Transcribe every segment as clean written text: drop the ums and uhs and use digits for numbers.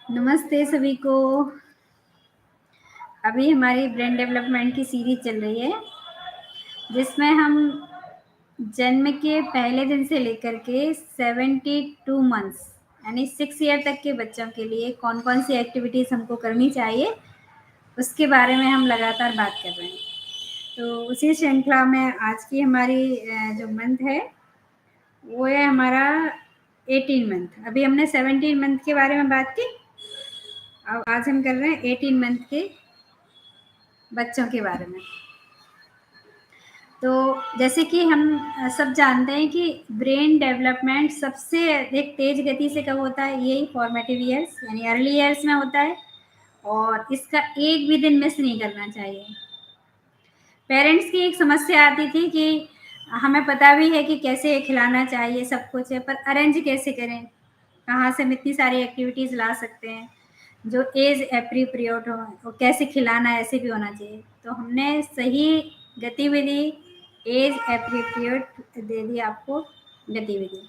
नमस्ते सभी को। अभी हमारी ब्रेन डेवलपमेंट की सीरीज चल रही है जिसमें हम जन्म के पहले दिन से लेकर के 72 मंथ्स यानी 6 ईयर तक के बच्चों के लिए कौन कौन सी एक्टिविटीज़ हमको करनी चाहिए उसके बारे में हम लगातार बात कर रहे हैं। तो उसी श्रृंखला में आज की हमारी जो मंथ है वो है हमारा 18 मंथ। अभी हमने 17 मंथ के बारे में बात की, अब आज हम कर रहे हैं 18 मंथ के बच्चों के बारे में। तो जैसे कि हम सब जानते हैं कि ब्रेन डेवलपमेंट सबसे अधिक तेज गति से कब होता है, यही फॉर्मेटिव ईयर्स यानी अर्ली ईयर्स में होता है और इसका एक भी दिन मिस नहीं करना चाहिए। पेरेंट्स की एक समस्या आती थी कि हमें पता भी है कि कैसे खिलाना चाहिए, सब कुछ है, पर अरेंज कैसे करें, कहाँ से हम इतनी सारी एक्टिविटीज़ ला सकते हैं जो एज एप्रोप्रिएट हो, और कैसे खिलाना ऐसे भी होना चाहिए। तो हमने सही गतिविधि एज एप्रोप्रिएट दे दी आपको गतिविधि।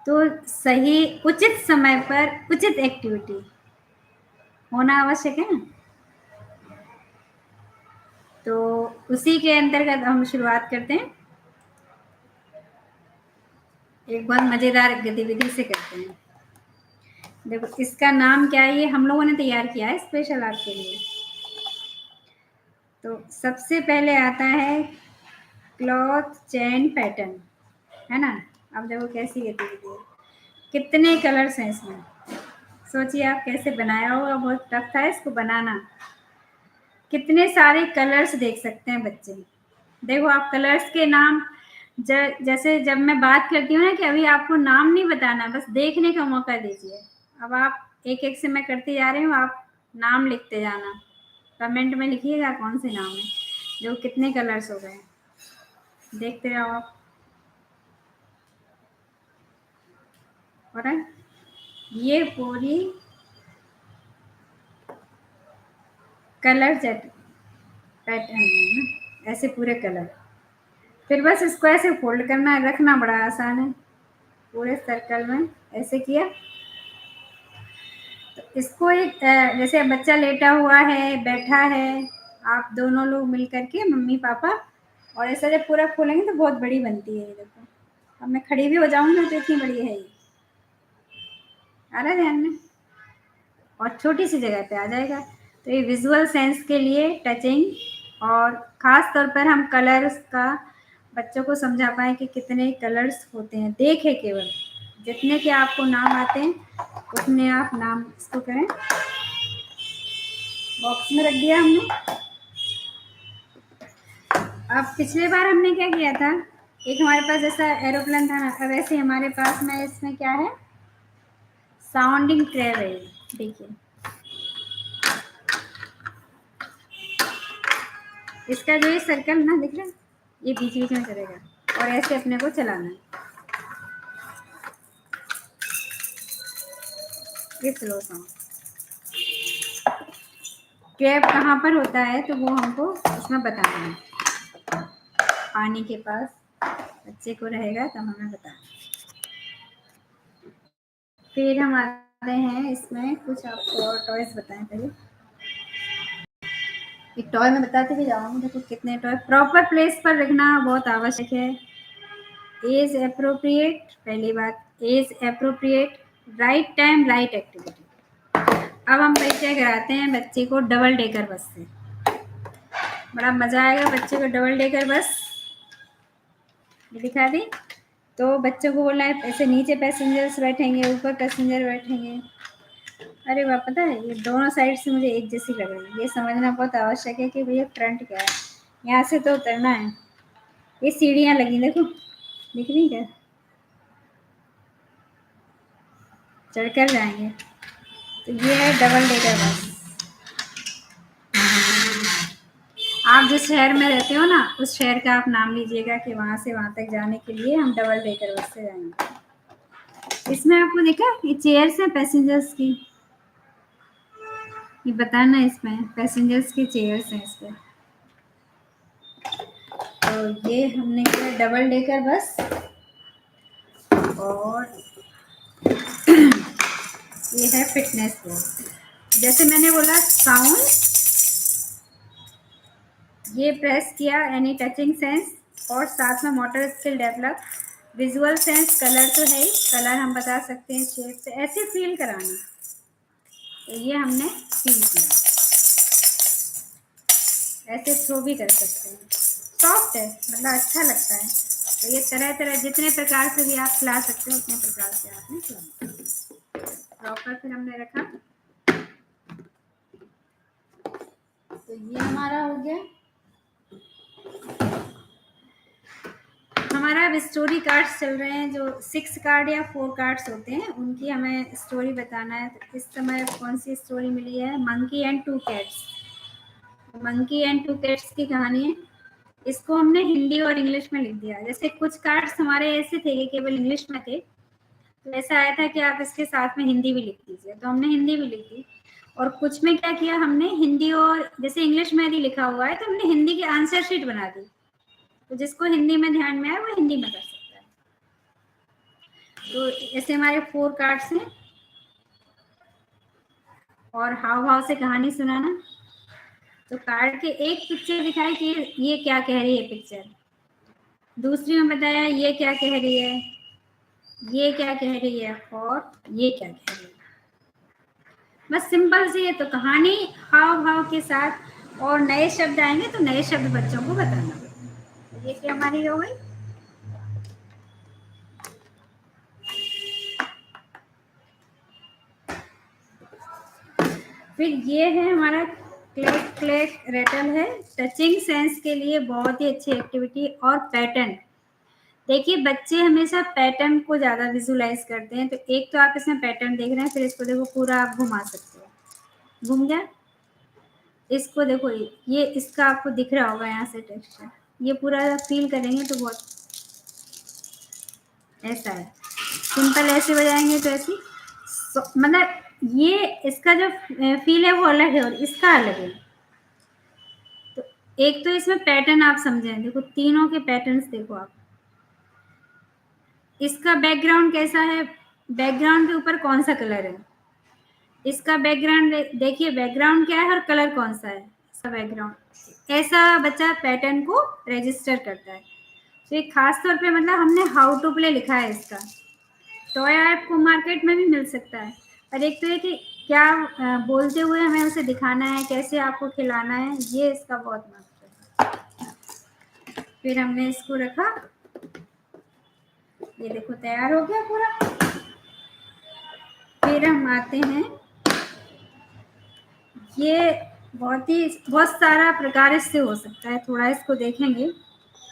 तो सही उचित समय पर उचित एक्टिविटी होना आवश्यक है ना। तो उसी के अंतर्गत हम शुरुआत करते हैं, एक बहुत मज़ेदार गतिविधि से करते हैं। देखो इसका नाम क्या है, ये हम लोगों ने तैयार किया है स्पेशल आपके लिए। तो सबसे पहले आता है क्लॉथ चेन पैटर्न, है ना। अब देखो कैसी गतिविधि है, कितने कलर्स हैं इसमें, सोचिए आप कैसे बनाया होगा, बहुत टफ था इसको बनाना। कितने सारे कलर्स देख सकते हैं बच्चे। देखो आप कलर्स के नाम जैसे जब मैं बात करती हूँ ना कि अभी आपको नाम नहीं बताना, बस देखने का मौका दीजिए। अब आप एक एक से मैं करती जा रही हूँ, आप नाम लिखते जाना, कमेंट में लिखिएगा कौन से नाम है, जो कितने कलर्स हो गए देखते रहो आप। और ये पूरी कलर पैटर्न है ना, ऐसे पूरे कलर। फिर बस इसको ऐसे फोल्ड करना है, रखना बड़ा आसान है, पूरे सर्कल में ऐसे किया। तो इसको एक जैसे बच्चा लेटा हुआ है, बैठा है, आप दोनों लोग मिल करके मम्मी पापा, और ऐसा जब पूरा खोलेंगे तो बहुत बड़ी बनती है ये। देखो अब मैं खड़ी भी हो जाऊंगी तो इतनी बड़ी है ये, आ रहा है ध्यान में, और छोटी सी जगह पे आ जाएगा। तो ये विजुअल सेंस के लिए टचिंग, और ख़ास तौर पर हम कलर्स का बच्चों को समझा पाएँ कि कितने कलर्स होते हैं, देखें केवल, जितने के आपको नाम आते हैं उतने आप नाम इसको करें। बॉक्स में रख दिया हमने। अब पिछले बार हमने क्या किया था, एक हमारे पास जैसा एरोप्लेन था ना, अब ऐसे हमारे पास में इसमें क्या है, साउंडिंग ट्रे है। देखिए इसका जो ये सर्कल ना दिख रहा है, ये बीच बीच में चलेगा और ऐसे अपने को चलाना है, ये स्लो साउंड। कैप कहाँ पर होता है तो वो हमको इसमें बताना है, पानी के पास बच्चे को रहेगा तब हमें बताना। फिर हम आते हैं इसमें कुछ आपको और टॉयज बताएं। पहले एक टॉय में बताते भी जाऊँगी, देखो कितने टॉय प्रॉपर प्लेस पर रखना बहुत आवश्यक है। एज एप्रोप्रिएट, पहली बात as appropriate, right time right activity. अब हम परिचय कराते हैं बच्चे को डबल डेकर बस से, बड़ा मज़ा आएगा बच्चे को डबल डेकर बस ये दिखा दी। तो बच्चों को बोलना है ऐसे नीचे पैसेंजर्स बैठेंगे, ऊपर पैसेंजर बैठेंगे। अरे वाह, पता है ये दोनों साइड से मुझे एक जैसी लग रही है, ये समझना बहुत आवश्यक है कि भैया फ्रंट क्या है, यहाँ से तो उतरना है। ये सीढ़ियाँ लगी देखो, दिख रही क्या, चढ़कर जाएंगे। तो ये है डबल डेकर बस। आप जिस शहर में रहते हो ना, उस शहर का आप नाम लीजिएगा कि वहाँ से वहाँ तक जाने के लिए हम डबल डेकर बस से जाएंगे। इसमें आपको देखा ये चेयर्स हैं पैसेंजर्स की, ये बताना इसमें पैसेंजर्स की चेयर्स हैं इस पर। तो ये हमने किया डबल डेकर बस। और ये है फिटनेस बोर्ड। जैसे मैंने बोला साउंड, ये प्रेस किया एनी टचिंग सेंस, और साथ में motor skill develop, visual sense, colour तो है ही, कलर हम बता सकते हैं शेप से, ऐसे फील कराना। तो ये हमने फील किया, ऐसे थ्रो भी कर सकते हैं। सॉफ्ट है, मतलब अच्छा लगता है। तो ये तरह तरह जितने प्रकार से भी आप खिला सकते हो उतने प्रकार से आपने खिलाना। प्रॉपर फिर हमने रखा, तो ये हमारा हो गया। हमारा अब स्टोरी कार्ड्स चल रहे हैं, जो 6 कार्ड या 4 कार्ड्स होते हैं, उनकी हमें स्टोरी बताना है। तो इस समय कौन सी स्टोरी मिली है? Monkey and 2 cats. Monkey and 2 cats की कहानी है। इसको हमने हिंदी और इंग्लिश में लिख दिया। जैसे कुछ कार्ड्स हमारे ऐसे थे कि केवल इंग्लिश में थे, तो ऐसा आया था कि आप इसके साथ में हिंदी भी लिख दीजिए, तो हमने हिंदी भी लिख दी। और कुछ में क्या किया हमने, हिंदी और जैसे इंग्लिश में यदि लिखा हुआ है तो हमने हिंदी की आंसर शीट बना दी, तो जिसको हिंदी में ध्यान में आए वो हिंदी में कर सकता है। तो ऐसे हमारे 4 कार्ड्स हैं। और हाव भाव से कहानी सुनाना। तो कार्ड के एक पिक्चर दिखाई कि ये क्या कह रही है पिक्चर, दूसरी में बताया ये क्या कह रही है, ये क्या कह रही है, और ये क्या कह रही है। बस सिंपल सी है। तो कहानी हाव भाव के साथ, और नए शब्द आएंगे तो नए शब्द बच्चों को बताना। ये क्या हमारी हो गई। फिर ये है हमारा क्लैक क्लैक रेटल है। टचिंग सेंस के लिए बहुत ही अच्छी एक्टिविटी। और पैटर्न, देखिए बच्चे हमेशा पैटर्न को ज़्यादा विजुलाइज करते हैं। तो एक तो आप इसमें पैटर्न देख रहे हैं, फिर इसको देखो पूरा आप घुमा सकते हो। घूम गया, इसको देखो, ये इसका आपको दिख रहा होगा यहाँ से टेक्सचर, ये पूरा फील करेंगे तो बहुत ऐसा है। सिंपल ऐसे बजाएंगे तो ऐसी मतलब ये इसका जो फील है वो अलग है और इसका अलग है। तो एक तो इसमें पैटर्न आप समझें, देखो तीनों के पैटर्न्स देखो आप। इसका बैकग्राउंड कैसा है, बैकग्राउंड के ऊपर कौन सा कलर है, इसका बैकग्राउंड देखिए, बैकग्राउंड क्या है और कलर कौन सा है इसका बैकग्राउंड। ऐसा बच्चा पैटर्न को रजिस्टर करता है। तो एक खास तौर पे मतलब हमने हाउ टू प्ले लिखा है इसका। टॉय आपको मार्केट में भी मिल सकता है। और एक तो ये कि क्या बोलते हुए हमें उसे दिखाना है, कैसे आपको खिलाना है, ये इसका बहुत महत्व है। फिर हमने इसको रखा, ये देखो तैयार हो गया पूरा। फिर हम आते हैं, ये बहुत सारा प्रकार इससे हो सकता है, थोड़ा इसको देखेंगे।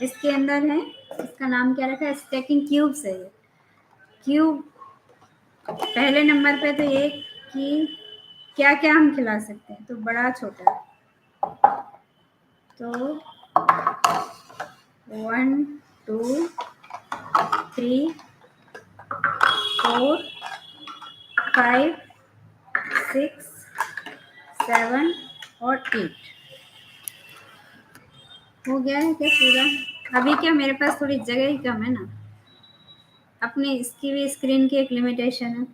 इसके अंदर है, इसका नाम क्या रखा है, स्टैकिंग क्यूब्स है ये। क्यूब पहले नंबर पे तो ये कि क्या क्या हम खिला सकते हैं, तो बड़ा छोटा। तो 1 2 3 4 5 6 7 और 8 हो गया है क्या पूरा। अभी क्या मेरे पास थोड़ी जगह ही कम है ना, अपनी इसकी भी स्क्रीन की एक लिमिटेशन है।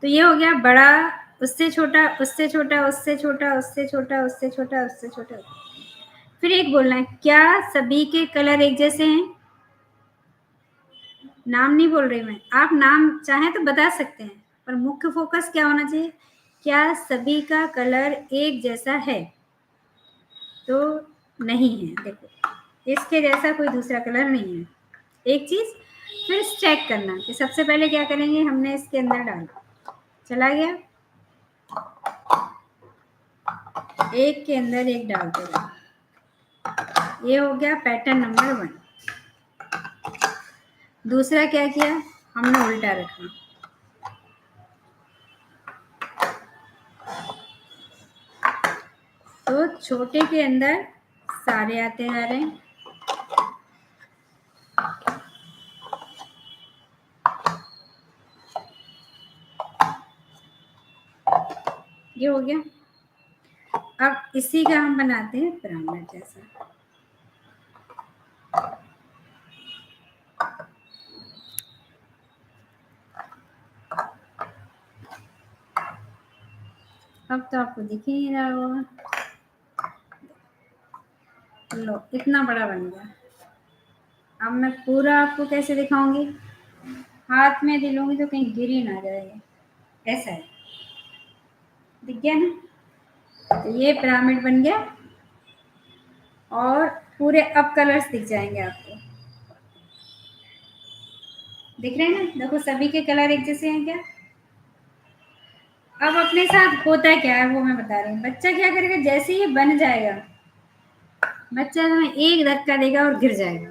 तो ये हो गया बड़ा, उससे छोटा, उससे छोटा, उससे छोटा, उससे छोटा, उससे छोटा, उससे छोटा। फिर एक बोलना है, क्या सभी के कलर एक जैसे हैं। नाम नहीं बोल रही मैं, आप नाम चाहें तो बता सकते हैं, पर मुख्य फोकस क्या होना चाहिए, क्या सभी का कलर एक जैसा है। तो नहीं है, देखो इसके जैसा कोई दूसरा कलर नहीं है। एक चीज फिर चेक करना कि सबसे पहले क्या करेंगे, हमने इसके अंदर डाला, चला गया, एक के अंदर एक डालते रहे। ये हो गया पैटर्न नंबर 1। दूसरा क्या किया, हमने उल्टा रखा। तो छोटे के अंदर सारे आते जा रहे हैं। ये हो गया। अब इसी का हम बनाते हैं पिरामिड जैसा। अब तो आपको दिख ही नहीं रहा होगा। लो, इतना बड़ा बन गया। अब मैं पूरा आपको कैसे दिखाऊंगी, हाथ में दिलूंगी तो कहीं गिर ही ना जाए। ऐसा है, दिख गया ना? तो ये पिरामिड बन गया और पूरे अब कलर्स दिख जाएंगे आपको। दिख रहे हैं ना? देखो सभी के कलर एक जैसे हैं क्या? अब अपने साथ होता क्या है वो मैं बता रही हूँ। बच्चा क्या करेगा, जैसे ही बन जाएगा, बच्चा तुम्हें एक धक्का देगा और गिर जाएगा।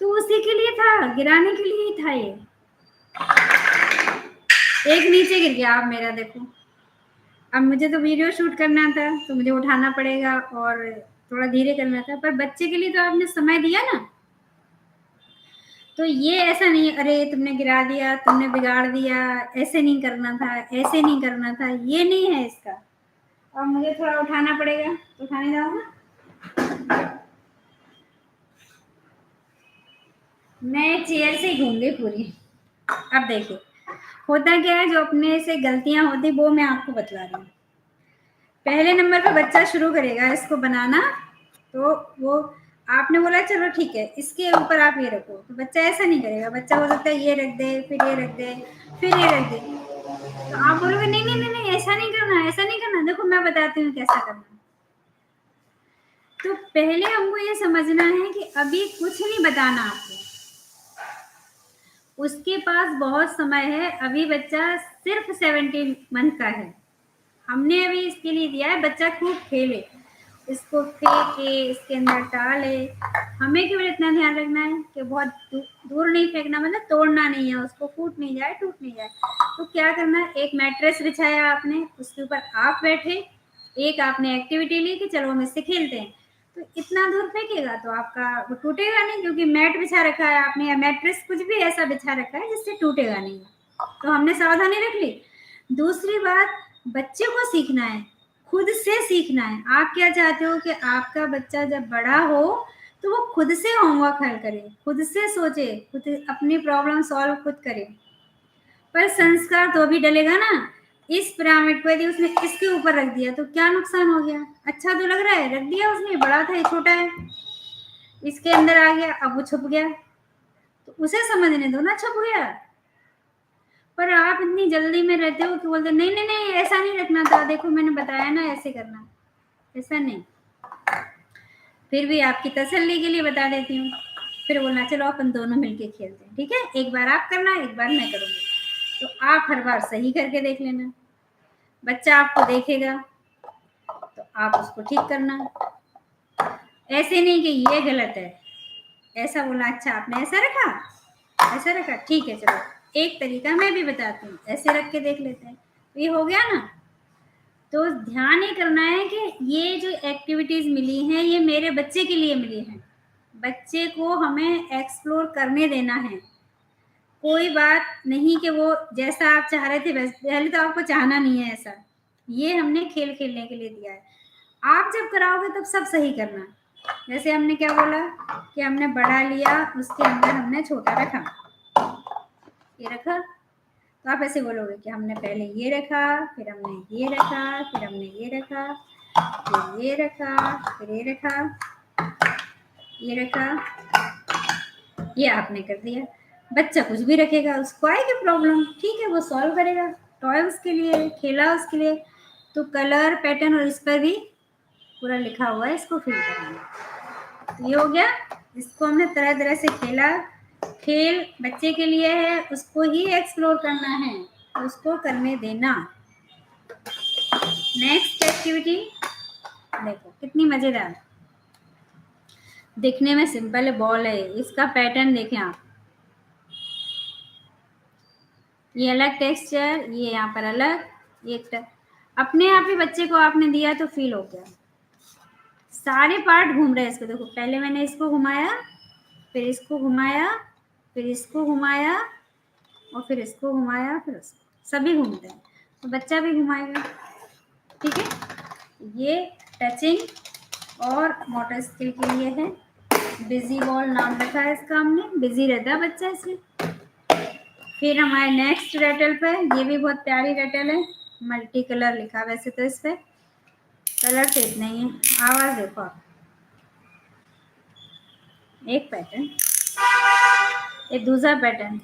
तो उसी के लिए था, गिराने के लिए ही था ये। एक नीचे गिर गया। आप मेरा देखो, अब मुझे तो वीडियो शूट करना था तो मुझे उठाना पड़ेगा और थोड़ा धीरे करना था, पर बच्चे के लिए तो आपने समय दिया ना। तो ये ऐसा नहीं अरे तुमने गिरा दिया, तुमने बिगाड़ दिया, ऐसे नहीं करना था, ऐसे नहीं करना था, ये नहीं है इसका। अब मुझे थोड़ा उठाना पड़ेगा तो उठाने जाऊंगा। मैं चेयर से ही घूम गई पूरी। अब देखिए होता क्या है, जो अपने से गलतियां होती वो मैं आपको बतला रही हूँ। पहले नंबर पर बच्चा शुरू करेगा इसको बनाना, तो वो आपने बोला चलो ठीक है इसके ऊपर आप ये रखो, तो बच्चा ऐसा नहीं करेगा। बच्चा हो सकता है ये रख दे, फिर ये रख दे, फिर ये रख दे। तो आप बोलोगे नहीं नहीं नहीं नहीं ऐसा नहीं करना, ऐसा नहीं करना, देखो मैं बताती हूँ कैसा करना। तो पहले हमको ये समझना है कि अभी कुछ नहीं बताना आपको, उसके पास बहुत समय है। अभी बच्चा सिर्फ 17 मंथ का है। हमने अभी इसके लिए दिया है बच्चा खूब खेले, इसको फेंके, इसके अंदर डाले। हमें केवल इतना ध्यान रखना है कि बहुत दूर नहीं फेंकना, मतलब तोड़ना नहीं है उसको, फूट नहीं जाए, टूट नहीं जाए। तो क्या करना है, एक मैट्रेस बिछाया आपने, उसके ऊपर आप बैठे, एक आपने एक्टिविटी ली कि चलो हम इससे खेलते हैं। तो इतना दूर फेंकेगा तो आपका वो टूटेगा नहीं, क्योंकि मैट बिछा रखा है आपने या मैट्रेस कुछ भी ऐसा बिछा रखा है जिससे टूटेगा नहीं। तो हमने सावधानी रख ली। दूसरी बात, बच्चे को सीखना है, खुद से सीखना है। आप क्या चाहते हो कि आपका बच्चा जब बड़ा हो तो वो खुद से होमवर्क हल करे, खुद से सोचे, खुद अपनी प्रॉब्लम सॉल्व खुद करे। पर संस्कार तो भी डलेगा ना। इस पिरामिड को यदि उसने इसके ऊपर रख दिया तो क्या नुकसान हो गया? अच्छा तो लग रहा है, रख दिया उसने, बड़ा था ये छोटा है, इसके अंदर आ गया, अब वो छुप गया, तो उसे समझने दो ना छुप गया। पर आप इतनी जल्दी में रहते हो कि बोलते नहीं नहीं नहीं ऐसा नहीं रखना था, देखो मैंने बताया ना ऐसे करना। ऐसा नहीं, फिर भी आपकी तसल्ली के लिए बता देती हूँ। फिर बोलना चलो अपन दोनों मिलके खेलते हैं, ठीक है? एक बार आप करना, एक बार मैं करूँगी। तो आप हर बार सही करके देख लेना, बच्चा आपको देखेगा तो आप उसको ठीक करना। ऐसे नहीं कि ये गलत है, ऐसा बोला अच्छा आपने ऐसा रखा, ऐसा रखा, ठीक है चलो एक तरीका मैं भी बताती हूँ, ऐसे रख के देख लेते हैं। तो ये हो गया ना। तो ध्यान ये करना है कि ये जो एक्टिविटीज मिली हैं ये मेरे बच्चे के लिए मिली हैं। बच्चे को हमें एक्सप्लोर करने देना है। कोई बात नहीं कि वो जैसा आप चाह रहे थे वैसे, पहले तो आपको चाहना नहीं है ऐसा, ये हमने खेल खेलने के लिए दिया है। आप जब कराओगे तब सब सही करना। जैसे हमने क्या बोला कि हमने बड़ा लिया, उसके अंदर हमने छोटा रखा, ये रखा, तो आप ऐसे बोलोगे कि हमने पहले ये रखा, फिर हमने ये रखा, फिर हमने ये रखा, फिर ये रखा, फिर ये रखा, ये रखा, ये आपने कर दिया। बच्चा कुछ भी रखेगा, उसको आएगी प्रॉब्लम, ठीक है वो सॉल्व करेगा, टॉय उसके लिए, खेला उसके लिए। तो कलर पैटर्न और इस पर भी पूरा लिखा हुआ है, इसको फिल करना। तो ये हो गया, इसको हमने तरह तरह से खेला। खेल बच्चे के लिए है, उसको ही एक्सप्लोर करना है, उसको करने देना। नेक्स्ट एक्टिविटी देखो कितनी मजेदार, दिखने में सिंपल है, बॉल है, इसका पैटर्न देखें आप, ये अलग टेक्सचर, ये यहाँ पर अलग, ये अपने आप ही बच्चे को आपने दिया तो फील हो गया। सारे पार्ट घूम रहे हैं इसको, देखो पहले मैंने इसको घुमाया, फिर इसको घुमाया, फिर इसको घुमाया और फिर इसको घुमाया, फिर उसको, सभी घूमते हैं तो बच्चा भी घुमाएगा, ठीक है? ये टचिंग और मोटर स्किल के लिए है। बिजी बॉल नाम रखा है इसका हमने, बिजी रहता है बच्चा इसमें। फिर हमारे नेक्स्ट रेटल पे, ये भी बहुत प्यारी रेटल है, मल्टी कलर लिखा, वैसे तो इस पे कलर तो इतना ही है। आवाज देखो आप, एक पैटर्न, एक दूसरा पैटर्न,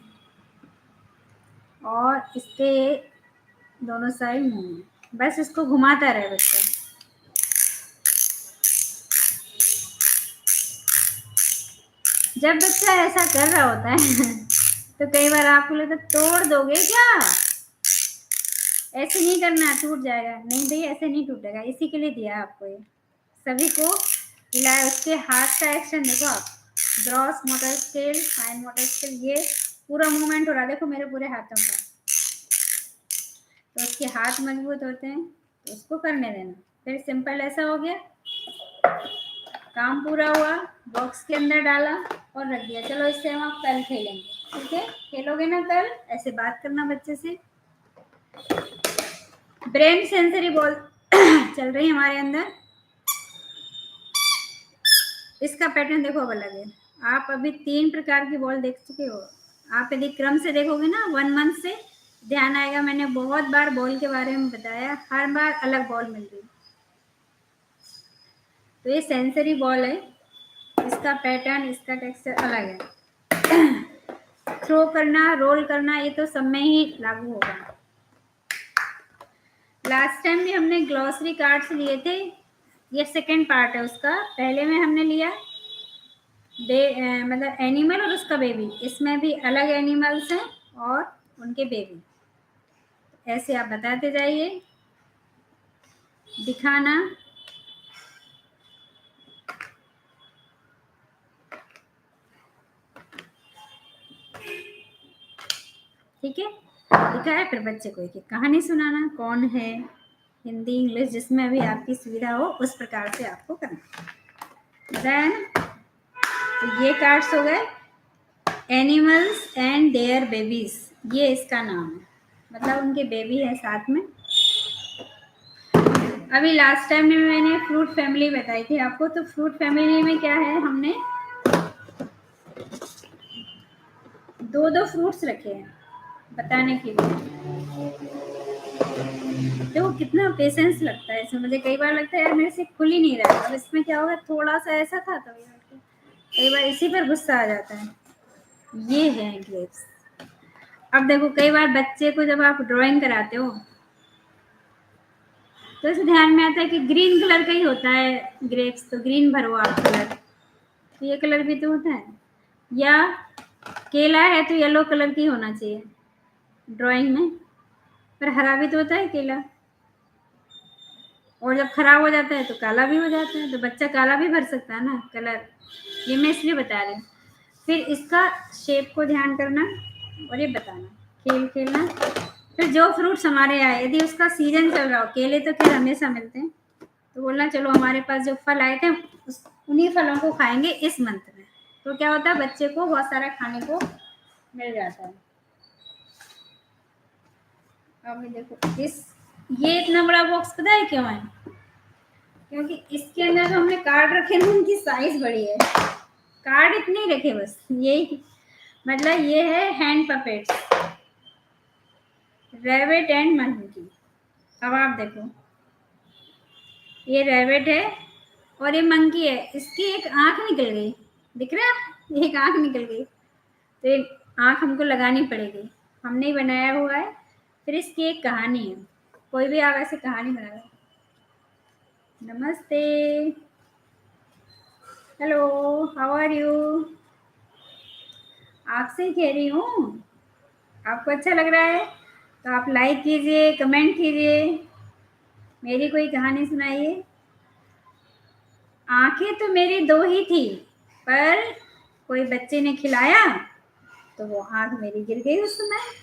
और इसके दोनों साइड मुंह है। बस इसको घुमाता रहे बच्चा। जब बच्चा ऐसा कर रहा होता है तो कई बार आपको लगता है तोड़ दोगे क्या, ऐसे नहीं करना, टूट जाएगा। नहीं भाई, ऐसे नहीं टूटेगा, इसी के लिए दिया है आपको ये। सभी को हिलाए। उसके हाथ का एक्शन देखो आप, gross motor scale, fine motor scale, ये पूरा मूवमेंट हो रहा है, देखो मेरे पूरे हाथों का। तो उसके हाथ मजबूत होते हैं तो उसको करने देना। फिर सिंपल ऐसा हो गया, काम पूरा हुआ, बॉक्स के अंदर डाला और रख दिया। चलो इससे हम आप कल खेलेंगे, ठीक है? खेलोगे ना कल? ऐसे बात करना बच्चे से। ब्रेन सेंसरी बॉल चल रही है हमारे अंदर। इसका पैटर्न देखो अब अलग है। आप अभी 3 प्रकार की बॉल देख चुके हो। आप यदि क्रम से देखोगे ना 1 मंथ से, ध्यान आएगा। मैंने बहुत बार बॉल के बारे में बताया, हर बार अलग बॉल मिल रही। तो ये सेंसरी बॉल है, इसका पैटर्न, इसका टेक्सचर अलग है। थ्रो करना, रोल करना, ये तो सब में ही लागू होगा। लास्ट टाइम भी हमने ग्लॉसरी कार्ड्स लिए थे, ये सेकंड पार्ट है उसका। पहले में हमने लिया मतलब एनिमल और उसका बेबी। इसमें भी अलग एनिमल्स हैं और उनके बेबी। ऐसे आप बताते जाइए, दिखाना। ठीक है, दिखाया। फिर बच्चे को एक एक कहानी सुनाना, कौन है, हिंदी इंग्लिश जिसमें अभी आपकी सुविधा हो उस प्रकार से आपको करना। बताया ना? तो ये कार्ड्स हो गए एनिमल्स एंड देयर बेबीज, ये इसका नाम है, मतलब उनके बेबी है साथ में। अभी लास्ट टाइम में मैंने फ्रूट फैमिली बताई थी आपको। तो फ्रूट फैमिली में क्या है, हमने 2-2 फ्रूट्स रखे हैं बताने के लिए। देखो कितना पेशेंस लगता है इसमें। मुझे कई बार लगता है यार मेरे से खुल ही नहीं रहा है। अब इसमें क्या होगा, थोड़ा सा ऐसा था तो कई बार इसी पर गुस्सा आ जाता है। ये है ग्रेप्स। अब देखो कई बार बच्चे को जब आप ड्राइंग कराते हो तो इसे ध्यान में आता है कि ग्रीन कलर का ही होता है ग्रेप्स, तो ग्रीन भरो आप कलर। तो ये कलर भी तो होता है। या केला है तो येलो कलर की होना चाहिए ड्राइंग में, पर हरा भी तो होता है केला। और जब खराब हो जाता है तो काला भी हो जाता है, तो बच्चा काला भी भर सकता है ना कलर। ये मैं इसलिए बता रही हूँ। फिर इसका शेप को ध्यान करना और ये बताना, खेल खेलना। फिर जो फ्रूट्स हमारे आए, यदि उसका सीजन चल रहा हो, केले तो खैर हमेशा मिलते हैं, तो बोलना चलो हमारे पास जो फल आए थे उन्हीं फलों को खाएंगे इस मंथ में। तो क्या होता है, बच्चे को बहुत सारा खाने को मिल जाता है। अब ये देखो ये इतना बड़ा बॉक्स पता है क्यों है? क्योंकि इसके अंदर जो हमने कार्ड रखे ना उनकी साइज बड़ी है। कार्ड इतने रखे बस, यही मतलब ये है hand puppets, rabbit and monkey. अब आप देखो, ये रैबिट है और ये मंकी है। इसकी एक आंख निकल गई, दिख रहा है? एक आंख निकल गई, तो ये आंख हमको लगानी पड़ेगी, हमने ही बनाया हुआ है। फिर इसकी एक कहानी है, कोई भी आप ऐसे कहानी बना लो। नमस्ते, हेलो, हाउ आर यू। आपसे ही कह रही हूँ, आपको अच्छा लग रहा है तो आप लाइक कीजिए, कमेंट कीजिए, मेरी कोई कहानी सुनाइए। आंखें तो मेरी 2 ही थी, पर कोई बच्चे ने खिलाया तो वो आंख मेरी गिर गई उस समय।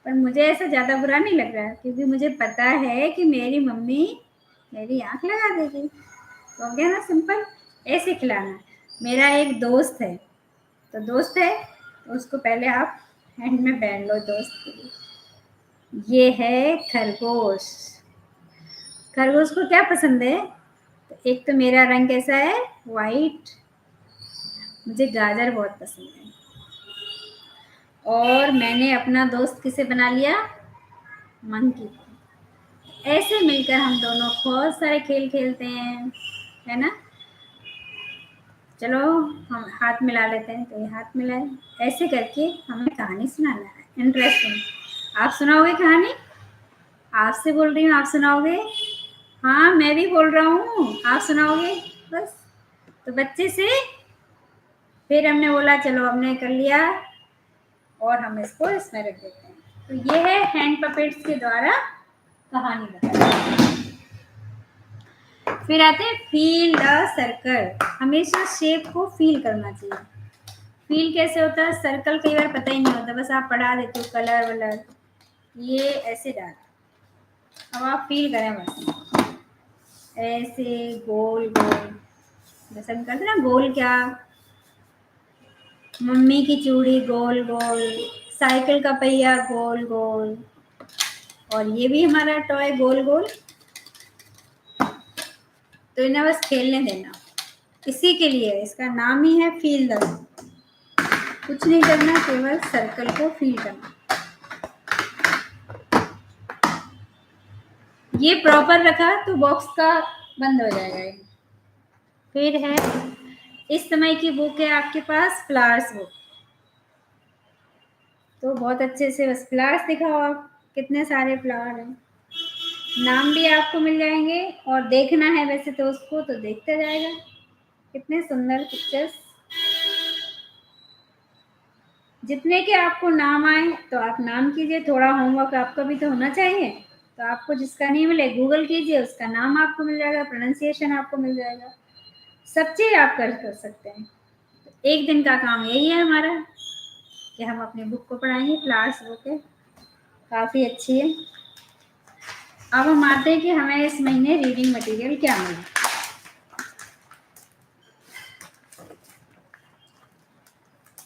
पर मुझे ऐसा ज़्यादा बुरा नहीं लग रहा, क्योंकि मुझे पता है कि मेरी मम्मी मेरी आंख लगा देगी। तो हो गया ना सिंपल, ऐसे खिलाना। मेरा एक दोस्त है, तो दोस्त है तो उसको पहले आप हैंड में पहन लो दोस्त के लिए। ये है खरगोश। खरगोश को क्या पसंद है? तो एक तो मेरा रंग कैसा है, वाइट। मुझे गाजर बहुत पसंद है। और मैंने अपना दोस्त किसे बना लिया, मंकी को। ऐसे मिलकर हम दोनों बहुत सारे खेल खेलते हैं, है ना। चलो हम हाथ मिला लेते हैं, तो ये हाथ मिलाए। ऐसे करके हमें कहानी सुनाना है इंटरेस्टिंग। आप सुनाओगे कहानी? आपसे बोल रही हूँ, आप सुनाओगे? हाँ मैं भी बोल रहा हूँ, आप सुनाओगे? बस। तो बच्चे से फिर हमने बोला चलो हमने कर लिया, और हम इसको इसमें रख देते हैं। तो ये है हैंड पपेट्स के द्वारा कहानी बताना। फिर आते हैं फील द सर्कल। हमेशा शेप को फील करना चाहिए। फील कैसे होता है? सर्कल कई बार पता ही नहीं होता, बस आप पढ़ा देते हो कलर वलर, ये ऐसे डाला। अब आप फील करें बस, ऐसे गोल गोल, जैसे हम करते ना गोल, क्या मम्मी की चूड़ी गोल गोल, साइकिल का पहिया गोल गोल, और ये भी हमारा टॉय गोल गोल। तो इन्हें बस खेलने देना, इसी के लिए इसका नाम ही है फील द। कुछ नहीं करना, केवल सर्कल को फील करना। ये प्रॉपर रखा तो बॉक्स का बंद हो जाएगा ये। फिर है इस समय की बुक है आपके पास, फ्लावर्स बुक। तो बहुत अच्छे से बस फ्लावर्स दिखाओ आप, कितने सारे फ्लावर हैं, नाम भी आपको मिल जाएंगे, और देखना है वैसे तो उसको तो देखते जाएगा। कितने सुंदर पिक्चर्स, जितने के आपको नाम आए तो आप नाम कीजिए। थोड़ा होमवर्क आपका भी तो होना चाहिए। तो आपको जिसका नहीं मिले गूगल कीजिए, उसका नाम आपको मिल जाएगा, प्रोनाउंसिएशन आपको मिल जाएगा, सब चीज़ आप कर सकते हैं। तो एक दिन का काम यही है हमारा कि हम अपनी बुक को पढ़ाएंगे। क्लास बुक है, काफ़ी अच्छी है। अब हम आते हैं कि हमें इस महीने रीडिंग मटेरियल क्या मिला।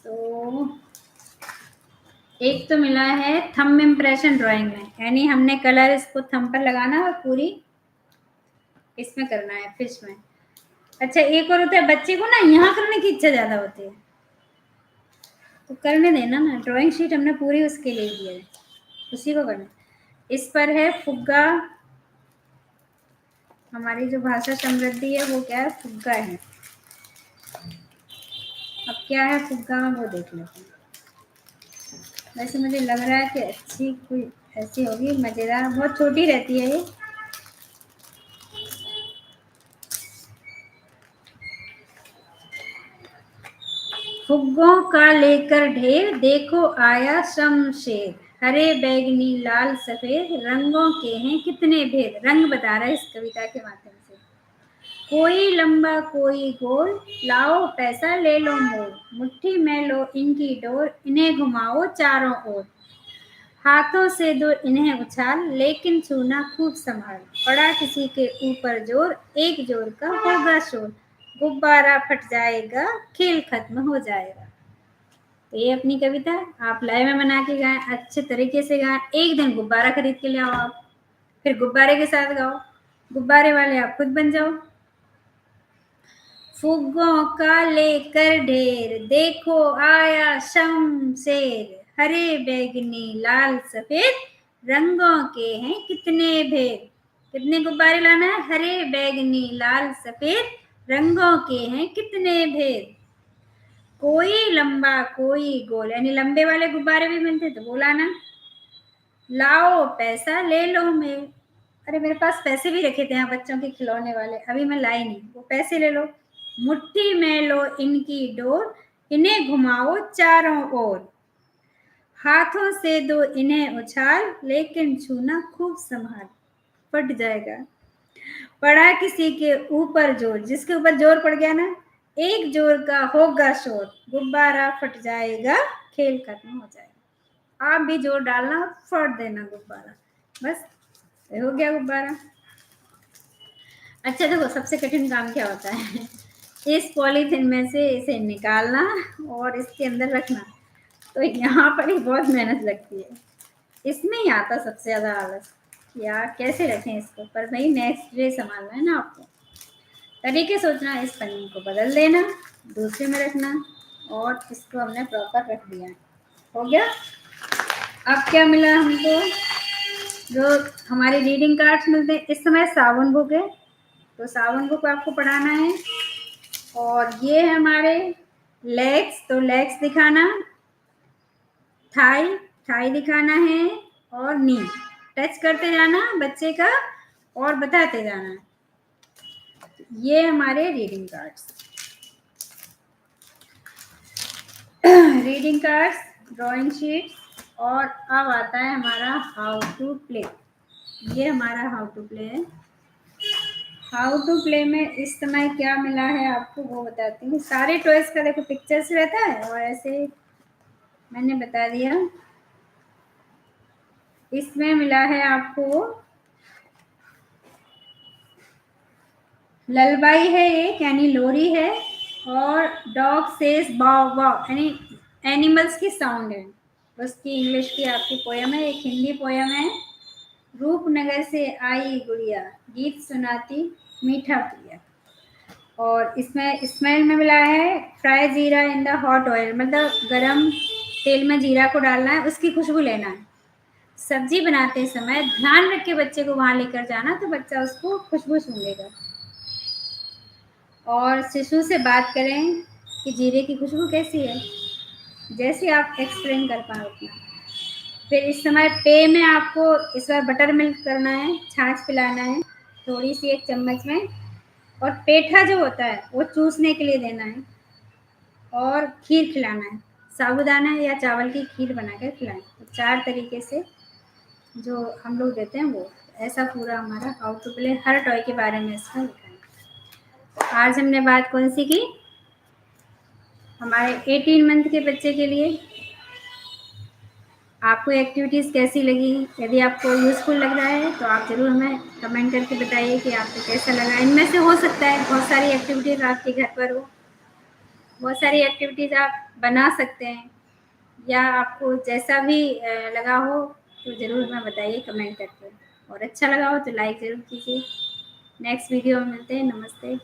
तो एक तो मिला है थंब इम्प्रेशन ड्राइंग में, यानी हमने कलर इसको थंब पर लगाना और पूरी इसमें करना है, फिश में। अच्छा एक और होता है, बच्चे को ना यहाँ करने की इच्छा ज़्यादा होती है, तो करने देना ना, ड्राइंग शीट हमने पूरी उसके लिए दी है, उसी को करना। इस पर है फुग्गा। हमारी जो भाषा समृद्धि है वो क्या है? फुग्गा है। अब क्या है फुग्गा में वो देख लेते हैं। वैसे मुझे लग रहा है कि अच्छी कोई ऐसी होगी मज़ेदार, बहुत छोटी रहती है ये। फुग्गों का लेकर ढेर, देखो आया शमशेर, हरे बैगनी लाल सफेद, रंगों के हैं कितने भेद। रंग बता रहा है इस कविता के माध्यम से। कोई लंबा कोई गोल, लाओ पैसा ले लो मोल, मुट्ठी में लो इनकी डोर, इन्हें घुमाओ चारों ओर, हाथों से दो इन्हें उछाल, लेकिन छूना खूब संभाल, पड़ा किसी के ऊपर जोर, एक जोर का होगा शोर, गुब्बारा फट जाएगा, खेल खत्म हो जाएगा। तो ये अपनी कविता है, आप लाइव में बना के गाएं, अच्छे तरीके से गाएं। एक दिन गुब्बारा खरीद के ले आओ आप, फिर गुब्बारे के साथ गाओ, गुब्बारे वाले आप खुद बन जाओ। फुग्गों का लेकर ढेर, देखो आया शमशेर, हरे बैगनी लाल सफेद, रंगों के हैं कितने भेद। कितने गुब्बारे लाना है? हरे बैगनी लाल सफेद, रंगों के हैं कितने भेद। कोई लंबा कोई गोल, यानी लंबे वाले गुब्बारे भी मिलते तो वो लाना। लाओ पैसा ले लो मेरे, अरे मेरे पास पैसे भी रखे थे यहाँ बच्चों के खिलौने वाले, अभी मैं लाई नहीं, वो पैसे ले लो। मुट्ठी में लो इनकी डोर, इन्हें घुमाओ चारों ओर, हाथों से दो इन्हें उछाल, लेकिन छूना खूब संभाल, फट जाएगा। पड़ा किसी के ऊपर जोर, जिसके ऊपर जोर पड़ गया ना, एक जोर का होगा शोर, गुब्बारा फट जाएगा, खेल खत्म हो जाएगा। आप भी जोर डालना, फट देना गुब्बारा, बस ये हो गया गुब्बारा। अच्छा देखो सबसे कठिन काम क्या होता है? इस पॉलीथिन में से इसे निकालना और इसके अंदर रखना। तो यहाँ पर ही बहुत मेहनत लगती है, इसमें ही आता सबसे ज़्यादा आलस, यार कैसे रखें इसको। पर भाई नेक्स्ट डे संभालना है ना आपको, तरीके सोचना। इस पन्नी को बदल देना, दूसरे में रखना, और इसको हमने प्रॉपर रख दिया। हो गया। अब क्या मिला हमको? जो हमारे रीडिंग कार्ड्स मिलते हैं, इस समय सावन बुक है, तो सावन बुक आपको पढ़ाना है। और ये है हमारे लेग्स, तो लेग्स दिखाना, थाई थाई दिखाना है, और नी टच करते जाना बच्चे का और बताते जाना। ये हमारे reading cards reading cards, drawing sheet. और अब आता है हमारा हाउ टू प्ले। ये हमारा हाउ टू प्ले है। हाउ टू प्ले में इस समय क्या मिला है आपको वो बताती हूँ। सारे टॉयज का देखो पिक्चर्स रहता है, और ऐसे मैंने बता दिया। इसमें मिला है आपको ललबाई है एक, यानी लोरी है, और डॉग सेज बाव बाव, यानी एनिमल्स की साउंड है। उसकी इंग्लिश की आपकी पोयम है। एक हिंदी पोयम है, रूपनगर से आई गुड़िया, गीत सुनाती मीठा प्रिया। और इसमें स्मेल में मिला है फ्राई जीरा इन द हॉट ऑयल, मतलब गरम तेल में जीरा को डालना है, उसकी खुशबू लेना है। सब्जी बनाते समय ध्यान रख के बच्चे को वहां लेकर जाना, तो बच्चा उसको खुशबू सूंघेगा। और शिशु से बात करें कि जीरे की खुशबू कैसी है, जैसे आप एक्सप्लेन कर पाए उतना। फिर इस समय पे में आपको इस बार बटर मिल्क करना है, छाछ पिलाना है थोड़ी सी, 1 चम्मच में। और पेठा जो होता है वो चूसने के लिए देना है, और खीर खिलाना है, साबूदाना या चावल की खीर बनाकर खिलाएं। तो 4 तरीके से जो हम लोग देते हैं वो। ऐसा पूरा हमारा हाउ टू प्ले हर टॉय के बारे में इसमें लिखा है। तो आज हमने बात कौन सी की, हमारे 18 मंथ के बच्चे के लिए। आपको एक्टिविटीज़ कैसी लगी? यदि आपको यूज़फुल लग रहा है तो आप ज़रूर हमें कमेंट करके बताइए कि आपको कैसा लगा। इनमें से हो सकता है बहुत सारी एक्टिविटीज़ आपके घर पर हो, बहुत सारी एक्टिविटीज़ आप बना सकते हैं, या आपको जैसा भी लगा हो तो ज़रूर हमें बताइए कमेंट करके। और अच्छा लगा हो तो लाइक ज़रूर कीजिए। नेक्स्ट वीडियो में मिलते हैं। नमस्ते।